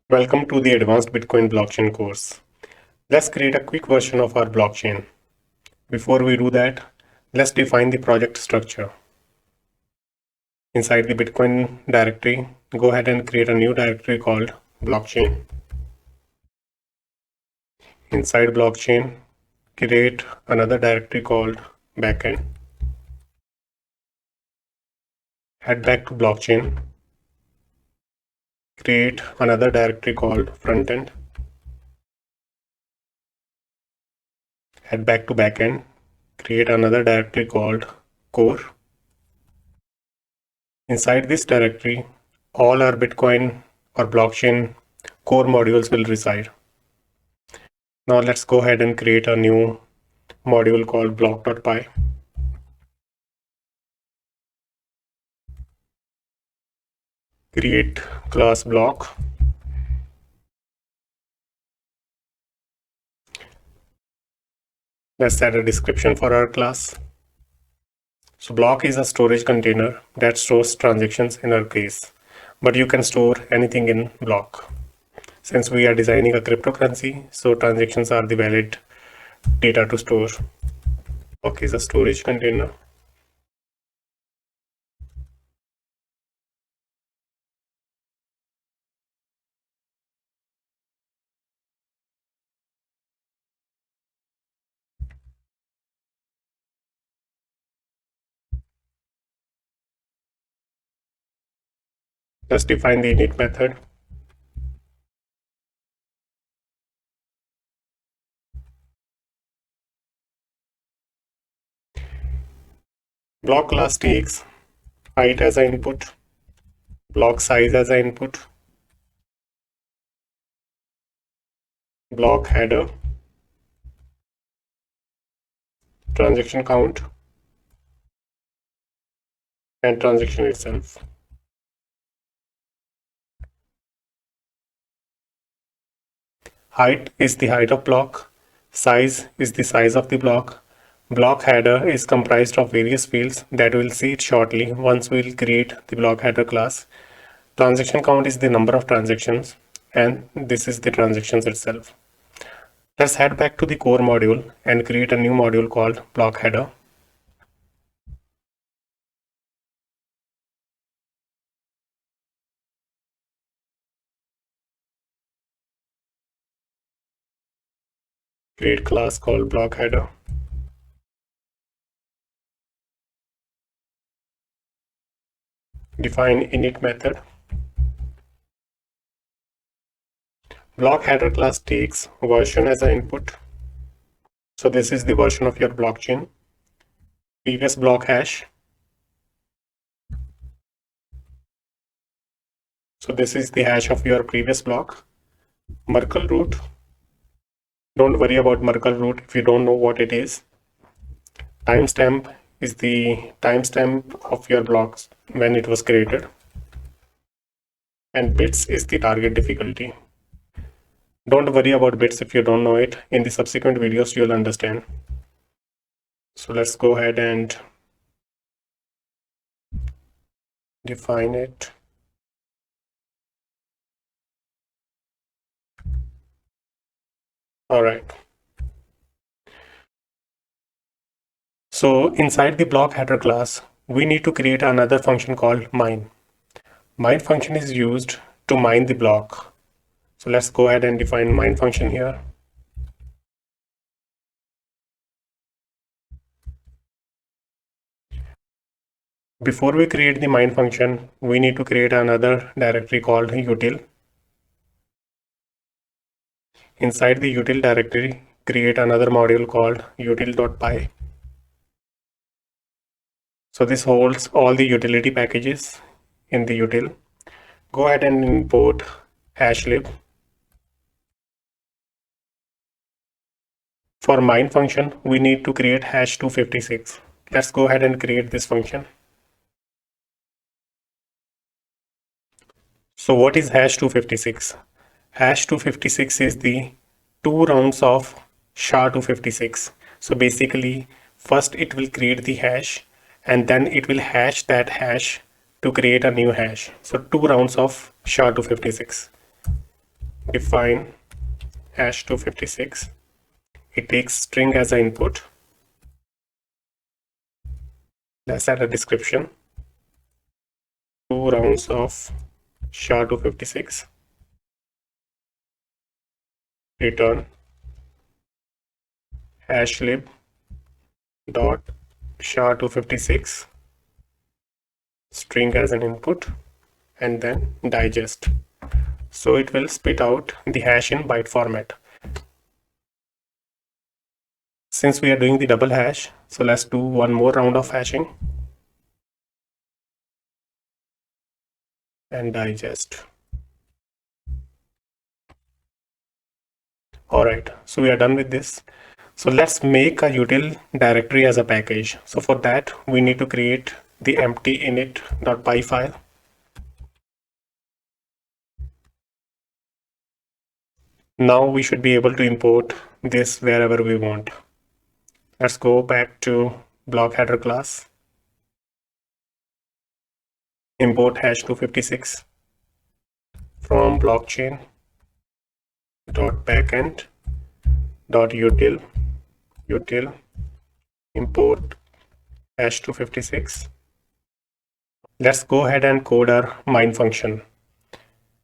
Welcome to the Advanced Bitcoin Blockchain course. Let's create a quick version of our blockchain. Before we do that, let's define the project structure. Inside the Bitcoin directory, go ahead and create a new directory called blockchain. Inside blockchain, create another directory called backend. Head back to blockchain, create another directory called frontend. Head back to backend, create another directory called core. Inside this directory, all our Bitcoin or blockchain core modules will reside. Now let's go ahead and create a new module called block.py. Create class block. Let's add a description for our class. So block is a storage container that stores transactions in our case, but you can store anything in block. Since we are designing a cryptocurrency, so transactions are the valid data to store. Block is a storage container. Let's define the init method. Block class takes height as an input, block size as an input, block header, transaction count, and transaction itself. Height is the height of block, size is the size of the block. Block header is comprised of various fields that we'll see it shortly once we'll create the block header class. Transaction count is the number of transactions, and this is the transactions itself. Let's head back to the core module and create a new module called block header. Create class called block header. Define init method. Block header class takes version as an input. So this is the version of your blockchain. Previous block hash. So this is the hash of your previous block. Merkle root. Don't worry about Merkle root if you don't know what it is. Timestamp is the timestamp of your blocks when it was created. And bits is the target difficulty. Don't worry about bits if you don't know it. In the subsequent videos, you'll understand. So let's go ahead and define it. All right. So inside the block header class, we need to create another function called mine. Mine function is used to mine the block. So let's go ahead and define mine function here. Before we create the mine function, we need to create another directory called Util. Inside the Util directory, create another module called util.py. So this holds all the utility packages in the util. Go ahead and import hashlib. For mine function, we need to create hash 256. Let's go ahead and create this function. So what is hash 256? Hash 256 is the 2 rounds of SHA-256. So basically, first it will create the hash and then it will hash that hash to create a new hash. So 2 rounds of SHA-256. define hash 256. It takes string as an input. Let's add a description. 2 rounds of SHA-256. Return hashlib dot SHA-256 string as an input, and then digest. So it will spit out the hash in byte format. Since we are doing the double hash, so let's do one more round of hashing and digest. Alright, so we are done with this. So let's make a util directory as a package. So for that, we need to create the empty init.py file. Now we should be able to import this wherever we want. Let's go back to block header class. Import hash256 from blockchain dot backend dot util import hash256. Let's go ahead and code our mine function.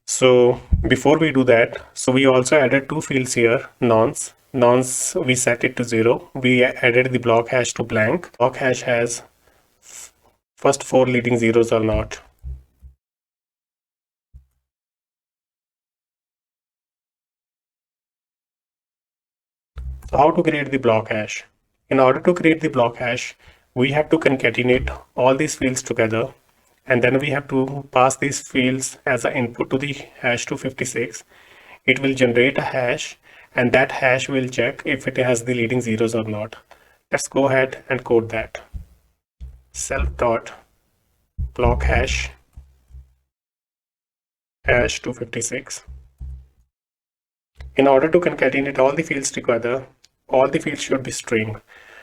So before we do that, so we also added two fields here, nonce. Nonce, we set it to 0. We added the block hash to blank. Block hash has first 4 leading zeros or not. So how to create the block hash? In order to create the block hash, we have to concatenate all these fields together, and then we have to pass these fields as an input to the hash256. It will generate a hash, and that hash will check if it has the leading zeros or not. Let's go ahead and code that. Self dot block hash 256. In order to concatenate all the fields together, all the fields should be string.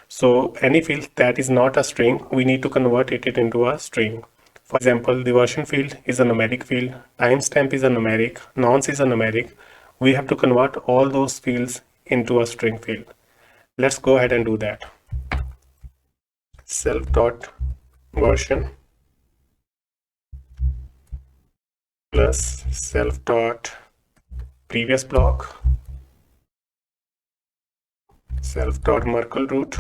So any field that is not a string, we need to convert it into a string. For example, the version field is a numeric field, timestamp is a numeric, nonce is a numeric. We have to convert all those fields into a string field. Let's go ahead and do that. Self dot version plus self dot previous block, self dot Merkle root,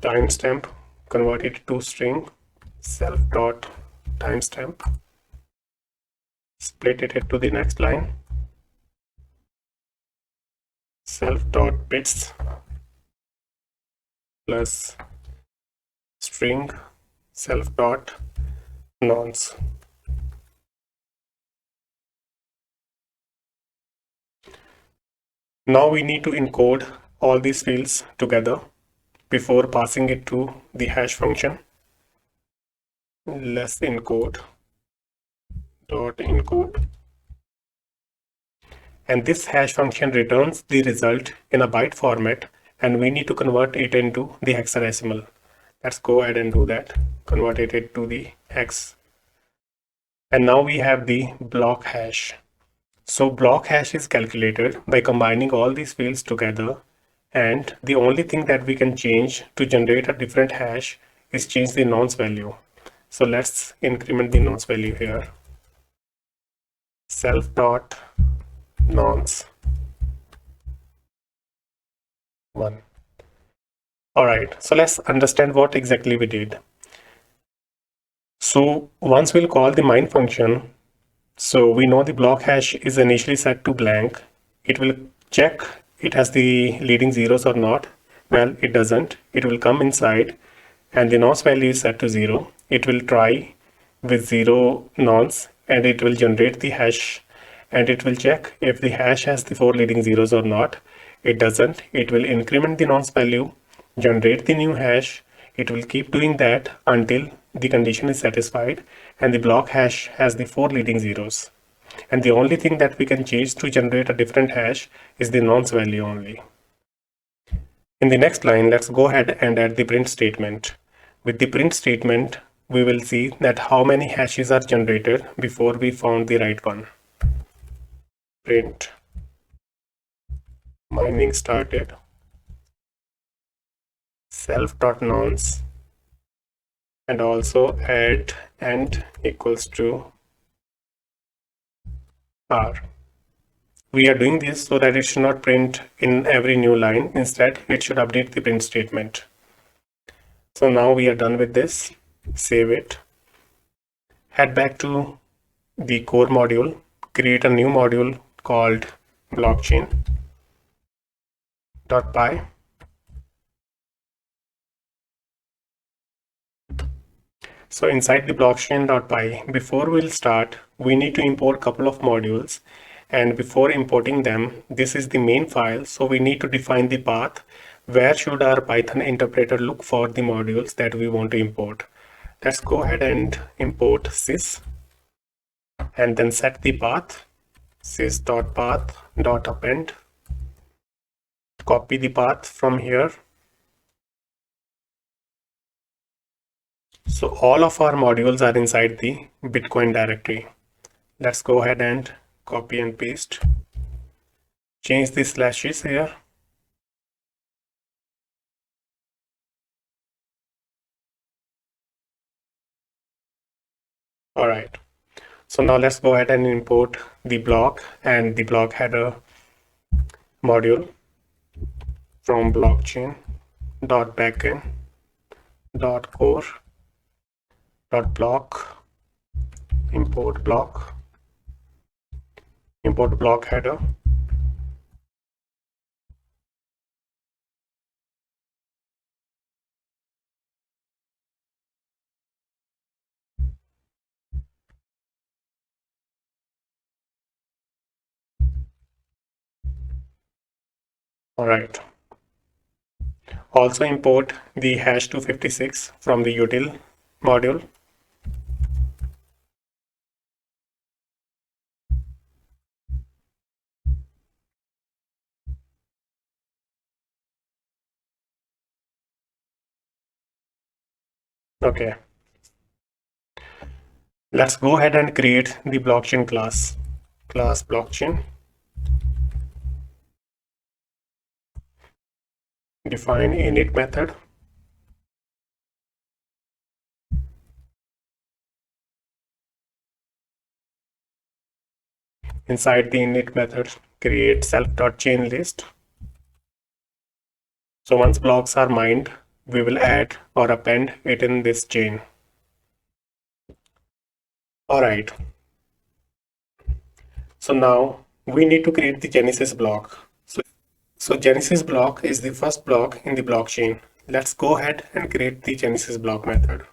timestamp, convert it to string, self dot timestamp, split it to the next line, self dot bits plus string self dot nonce. Now we need to encode all these fields together before passing it to the hash function. Let's encode dot encode, and this hash function returns the result in a byte format, and we need to convert it into the hexadecimal. Let's go ahead and do that. Convert it to the hex, and now we have the block hash. So block hash is calculated by combining all these fields together, and the only thing that we can change to generate a different hash is change the nonce value. So let's increment the nonce value here. Self dot nonce 1. Alright, so let's understand what exactly we did. So once we'll call the mine function, so we know the block hash is initially set to blank. It will check it has the leading zeros or not. Well, it doesn't. It will come inside, and the nonce value is set to 0. It will try with 0 nonce, and it will generate the hash, and it will check if the hash has the 4 leading zeros or not. It doesn't. It will increment the nonce value, generate the new hash. It will keep doing that until the condition is satisfied and the block hash has the 4 leading zeros. And the only thing that we can change to generate a different hash is the nonce value only. In the next line, let's go ahead and add the print statement. With the print statement, we will see that how many hashes are generated before we found the right one. Print mining started self.nonce and also add and equals to r. We are doing this so that it should not print in every new line. Instead, it should update the print statement. So now we are done with this. Save it. Head back to the core module. Create a new module called blockchain.py. So inside the blockchain.py, before we'll start, we need to import a couple of modules. And before importing them, this is the main file. So we need to define the path. Where should our Python interpreter look for the modules that we want to import? Let's go ahead and import sys and then set the path sys.path.append. Copy the path from here. So all of our modules are inside the Bitcoin directory. Let's go ahead and copy and paste. Change the slashes here. All right. So now let's go ahead and import the block and the block header module from blockchain.backend.core.block import block header. All right. Also import the hash 256 from the util module. Okay. Let's go ahead and create the blockchain class. Class blockchain. Define init method. Inside the init method, create self.chainList. So once blocks are mined, we will add or append it in this chain. All right. So now we need to create the Genesis block. So Genesis block is the first block in the blockchain. Let's go ahead and create the Genesis block method.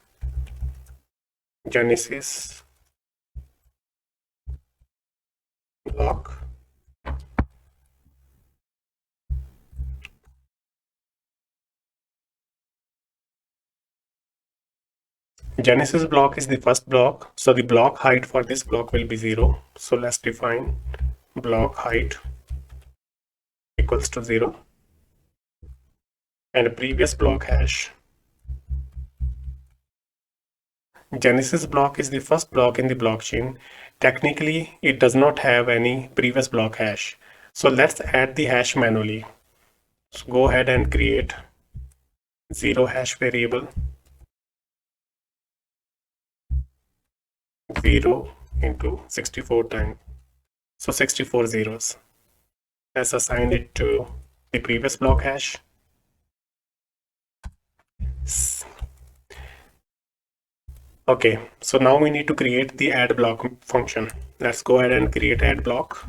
Genesis block. Genesis block is the first block. So the block height for this block will be 0. So let's define block height equals to 0 and previous block hash. Genesis block is the first block in the blockchain. Technically, it does not have any previous block hash. So let's add the hash manually. So go ahead and create 0 hash variable. 0 into 64 times. So 64 zeros. Let's assign it to the previous block hash. Okay, so now we need to create the add block function. Let's go ahead and create add block.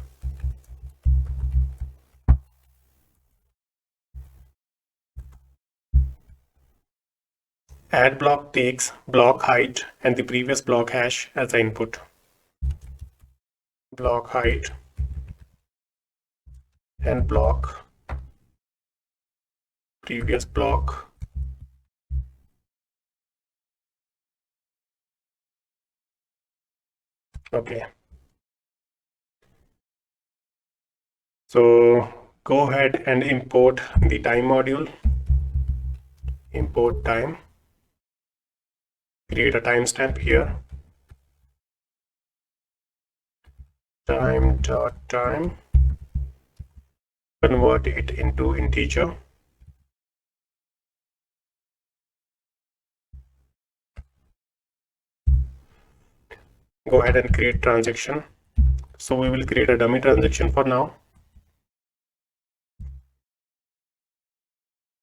Add block takes block height and the previous block hash as the input. Block height and block previous block. Okay. So go ahead and import the time module. Import time. create a timestamp here, time, convert it into integer, go ahead and create transaction. So we will create a dummy transaction for now,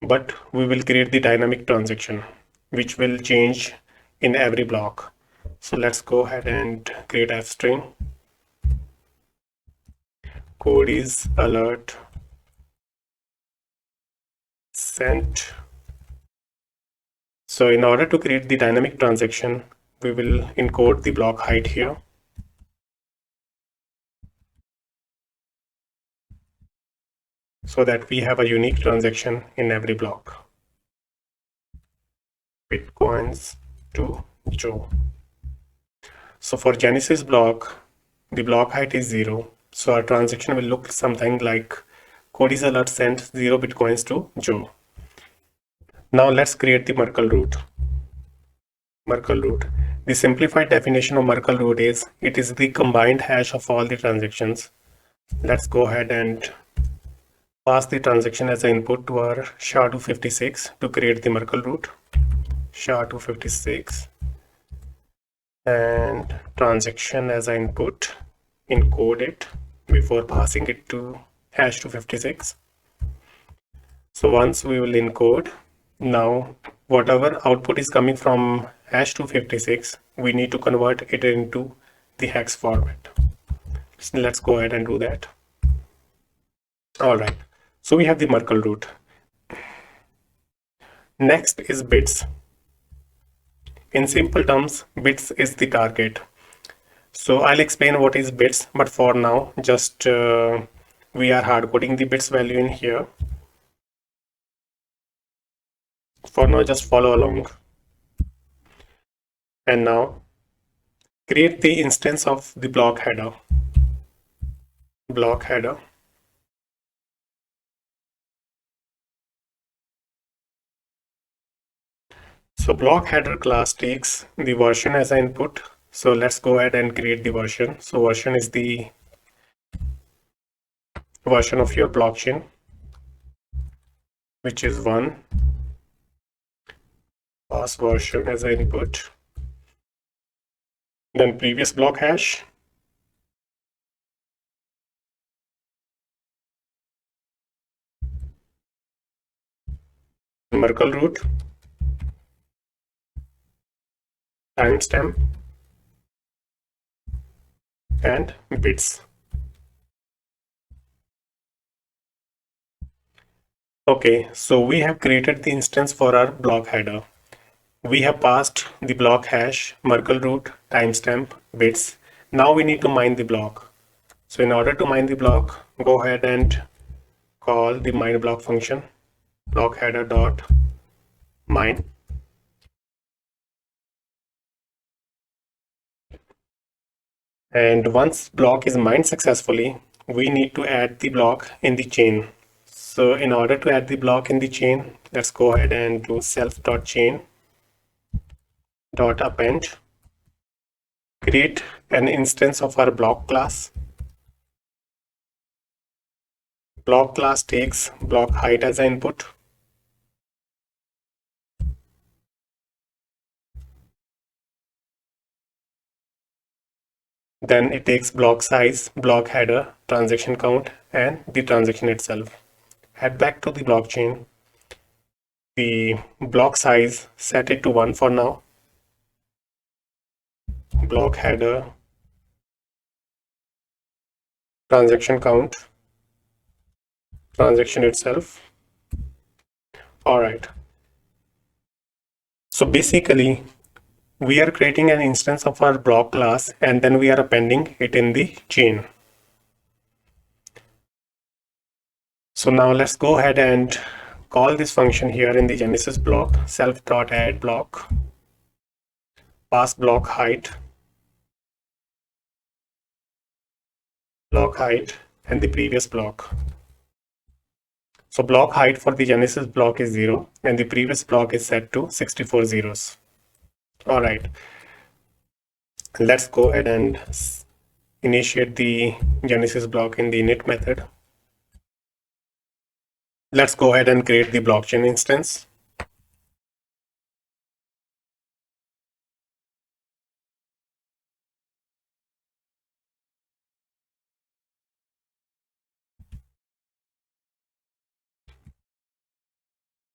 but we will create the dynamic transaction which will change in every block. So let's go ahead and create f string, Codies Alert sent. So in order to create the dynamic transaction, we will encode the block height here. So that we have a unique transaction in every block. Bitcoins to Joe. So for Genesis block, the block height is 0. So our transaction will look something like Codies Alert sent 0 Bitcoins to Joe. Now let's create the Merkle root. Merkle root. The simplified definition of Merkle root is it is the combined hash of all the transactions. Let's go ahead and pass the transaction as an input to our SHA-256 to create the Merkle root. SHA-256 and transaction as an input, encode it before passing it to hash-256. So once we will encode, now whatever output is coming from hash-256, we need to convert it into the hex format. So let's go ahead and do that. All right, so we have the Merkle root. Next is bits. In simple terms, bits is the target. So I'll explain what is bits, but for now, just we are hard coding the bits value in here. For now, just follow along. And now, create the instance of the block header. Block header. So block header class takes the version as an input. So let's go ahead and create the version. So version is the version of your blockchain, which is 1. Pass version as an input. Then previous block hash. Merkle root. Timestamp. And bits. Okay, so we have created the instance for our block header. We have passed the block hash, Merkle root, timestamp, bits. Now we need to mine the block. So in order to mine the block, go ahead and call the mine block function, block header dot mine. And once block is mined successfully, we need to add the block in the chain. So in order to add the block in the chain, let's go ahead and do self.chain.append. Create an instance of our block class. Block class takes block height as an input. Then it takes block size, block header, transaction count, and the transaction itself. Head back to the blockchain. The block size, set it to 1 for now. Block header, transaction count, transaction itself. All right. So basically, we are creating an instance of our block class and then we are appending it in the chain. So now let's go ahead and call this function here in the Genesis block, self.add block, pass block height, and the previous block. So block height for the Genesis block is 0 and the previous block is set to 64 zeros. All right, let's go ahead and initiate the Genesis block in the init method. Let's go ahead and create the blockchain instance.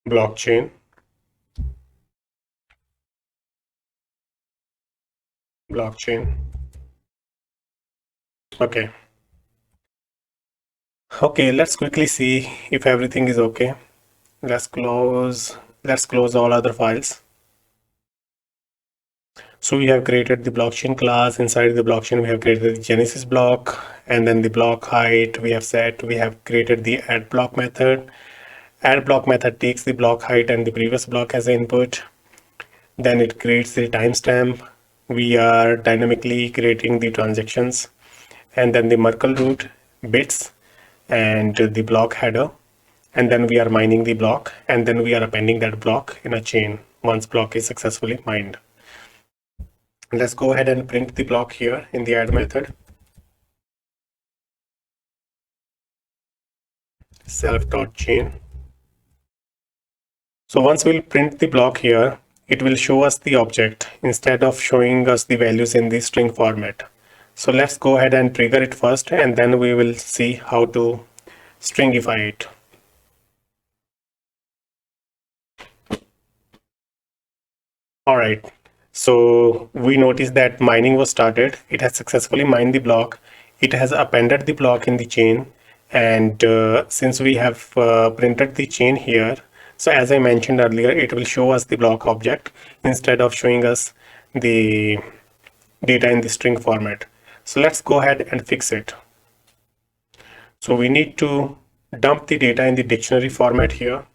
Blockchain, blockchain. Okay. Okay, let's quickly see if everything is okay. Let's close all other files. So we have created the blockchain class. Inside the blockchain, we have created the Genesis block, and then the block height we have set. We have created the add block method. Add block method takes the block height and the previous block as input. Then it creates the timestamp. We are dynamically creating the transactions, and then the Merkle root bits and the block header. And then we are mining the block, and then we are appending that block in a chain once block is successfully mined. Let's go ahead and print the block here in the add method. Self.chain. So once we'll print the block here, it will show us the object instead of showing us the values in the string format. So let's go ahead and trigger it first, and then we will see how to stringify it. All right. So we noticed that mining was started. It has successfully mined the block. It has appended the block in the chain. And since we have printed the chain here, so as I mentioned earlier, it will show us the block object instead of showing us the data in the string format. So let's go ahead and fix it. So we need to dump the data in the dictionary format here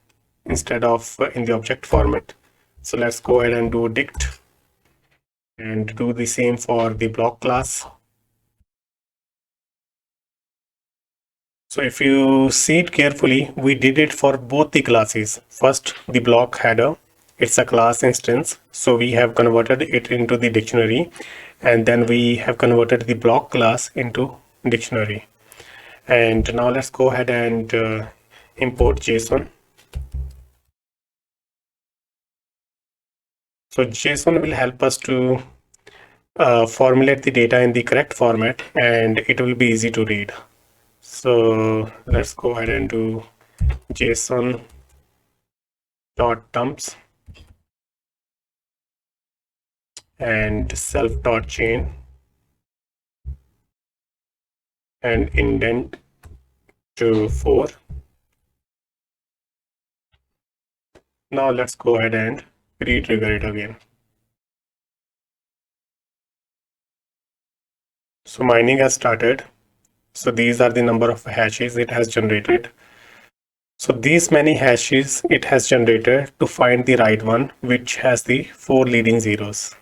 instead of in the object format. So let's go ahead and do dict and do the same for the block class. So if you see it carefully, we did it for both the classes. First, the block header, it's a class instance. So we have converted it into the dictionary, and then we have converted the block class into dictionary. And now let's go ahead and import JSON. So JSON will help us to formulate the data in the correct format, and it will be easy to read. So let's go ahead and do JSON dot dumps and self dot chain and indent to 4. Now let's go ahead and re-trigger it again. So mining has started. So these are the number of hashes it has generated. So these many hashes it has generated to find the right one, which has the 4 leading zeros.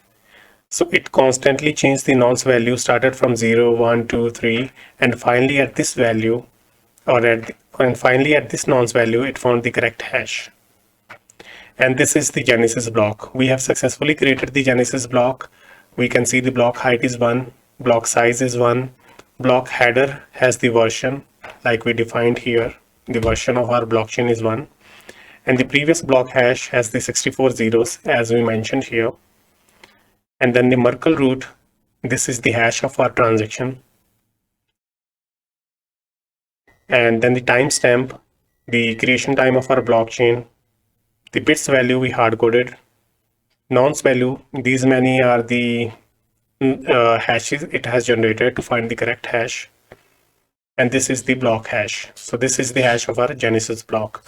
So it constantly changed the nonce value, started from 0, 1, 2, 3, and finally at this value, and finally at this nonce value, it found the correct hash. And this is the Genesis block. We have successfully created the Genesis block. We can see the block height is 1, block size is 1, block header has the version like we defined here. The version of our blockchain is 1, and the previous block hash has the 64 zeros as we mentioned here. And then the Merkle root, this is the hash of our transaction. And then the timestamp, the creation time of our blockchain, the bits value we hard coded, nonce value, these many are the hashes it has generated to find the correct hash. And this is the block hash. So this is the hash of our Genesis block.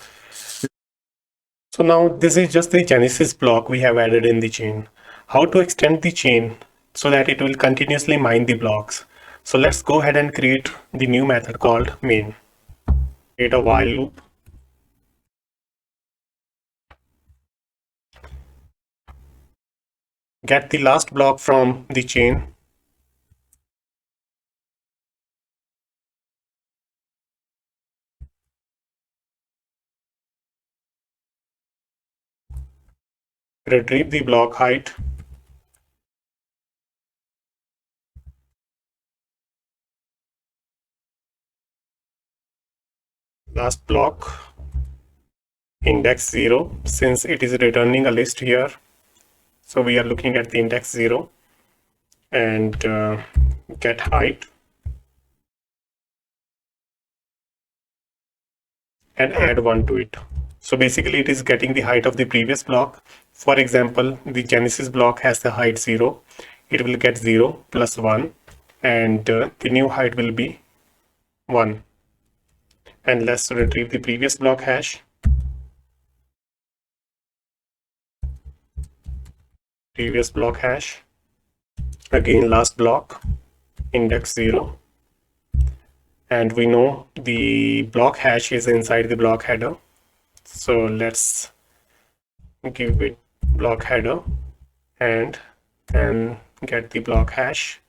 So now this is just the Genesis block we have added in the chain. How to extend the chain so that it will continuously mine the blocks. So let's go ahead and create the new method called main. Create a while loop. Get the last block from the chain. Retrieve the block height. last block index 0, since it is returning a list here. So we are looking at the index 0 and get height and add 1 to it. So basically it is getting the height of the previous block. For example, the Genesis block has the height 0. It will get 0 plus 1 and the new height will be 1. And let's retrieve the previous block hash. Previous block hash. Again last block, index 0. And we know the block hash is inside the block header. So let's give it block header and then get the block hash.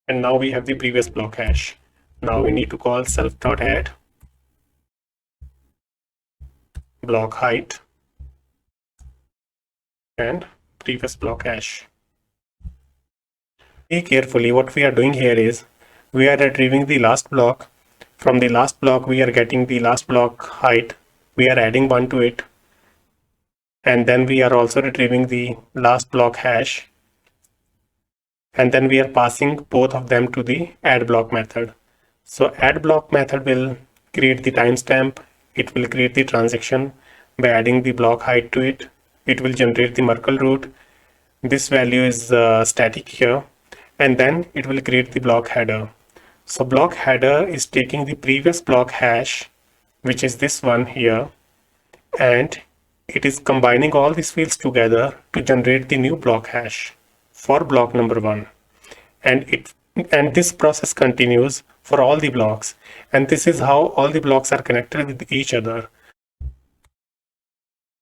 And now we have the previous block hash. Now we need to call self.add block height and previous block hash. See carefully, what we are doing here is we are retrieving the last block. From the last block we are getting the last block height. We are adding 1 to it. And then we are also retrieving the last block hash. And then we are passing both of them to the add block method. So add block method will create the timestamp. It will create the transaction by adding the block height to it. It will generate the Merkle root. This value is static here. And then it will create the block header. So block header is taking the previous block hash, which is this one here, and it is combining all these fields together to generate the new block hash for block number 1. And this process continues for all the blocks, and this is how all the blocks are connected with each other.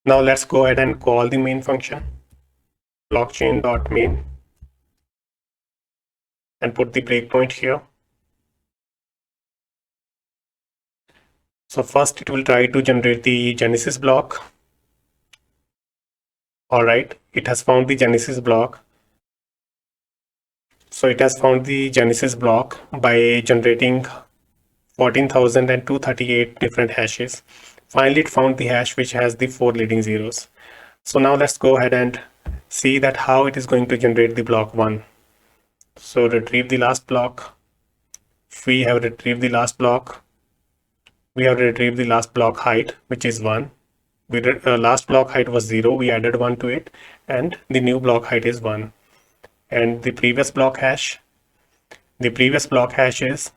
Now let's go ahead and call the main function, blockchain.main, and put the breakpoint here. So first it will try to generate the Genesis block. All right, it has found the Genesis block. So it has found the Genesis block by generating 14,238 different hashes. Finally, it found the hash which has the 4 leading zeros. So now let's go ahead and see that how it is going to generate the block 1. So retrieve the last block. We have retrieved the last block. We have retrieved the last block height, which is 1. Last block height was 0. We added 1 to it, and the new block height is 1. And the previous block hash is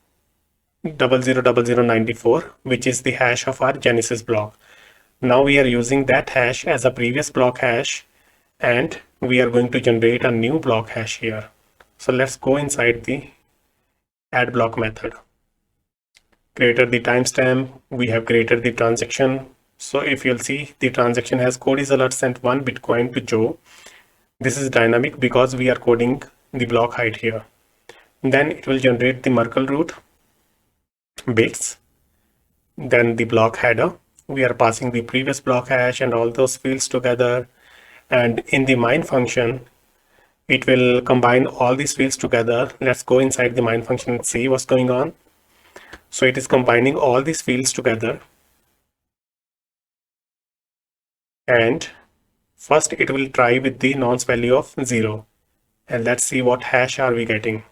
000094, which is the hash of our Genesis block. Now we are using that hash as a previous block hash, and we are going to generate a new block hash here. So let's go inside the add block method. Created the timestamp, we have created the transaction. So if you'll see, the transaction has Codies Alert sent 1 Bitcoin to Joe. This is dynamic because we are coding the block height here. Then it will generate the Merkle root bits. Then the block header. We are passing the previous block hash and all those fields together. And in the mine function, it will combine all these fields together. Let's go inside the mine function and see what's going on. So it is combining all these fields together. And first it will try with the nonce value of 0. And let's see what hash are we getting.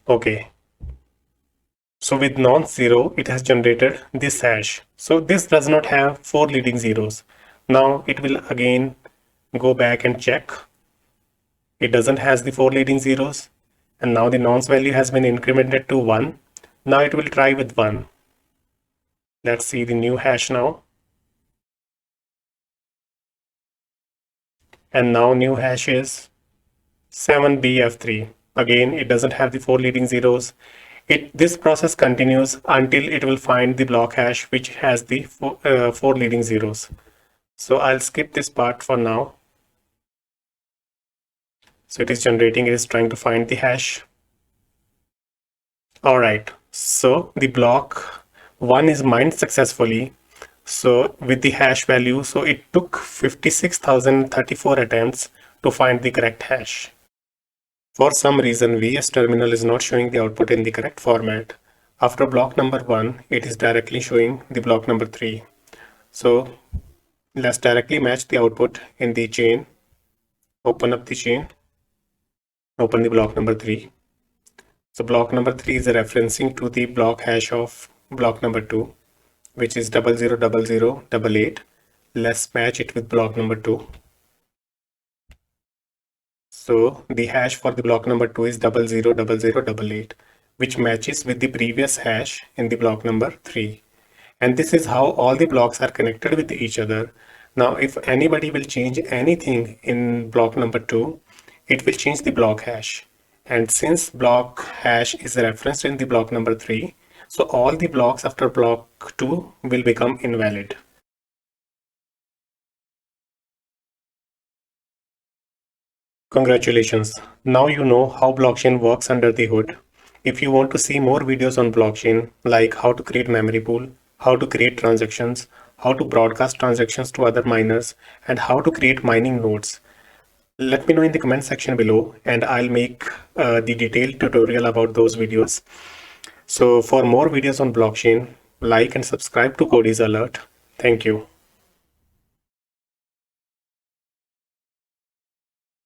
Okay. So with nonce 0, it has generated this hash. So this does not have 4 leading zeros. Now it will again go back and check. It doesn't has the 4 leading zeros. And now the nonce value has been incremented to 1. Now it will try with 1. Let's see the new hash now. And now new hash is 7BF3. Again, it doesn't have the 4 leading zeros. This process continues until it will find the block hash which has the 4 leading zeros. So I'll skip this part for now. So it is generating, it is trying to find the hash. All right, so the block 1 is mined successfully. So with the hash value, so it took 56,034 attempts to find the correct hash. For some reason, VS Terminal is not showing the output in the correct format. After block number 1, it is directly showing the block number 3. So let's directly match the output in the chain. Open up the chain, open the block number 3. So block number 3 is referencing to the block hash of block number 2, which is 000088. Let's match it with block number 2. So the hash for the block number 2 is 000088, which matches with the previous hash in the block number 3. And this is how all the blocks are connected with each other. Now, if anybody will change anything in block number 2, it will change the block hash. And since block hash is referenced in the block number 3, so all the blocks after block 2 will become invalid. Congratulations! Now you know how blockchain works under the hood. If you want to see more videos on blockchain, like how to create memory pool, how to create transactions, how to broadcast transactions to other miners, and how to create mining nodes, let me know in the comment section below and I'll make the detailed tutorial about those videos. So for more videos on blockchain, like and subscribe to Codies Alert. Thank you.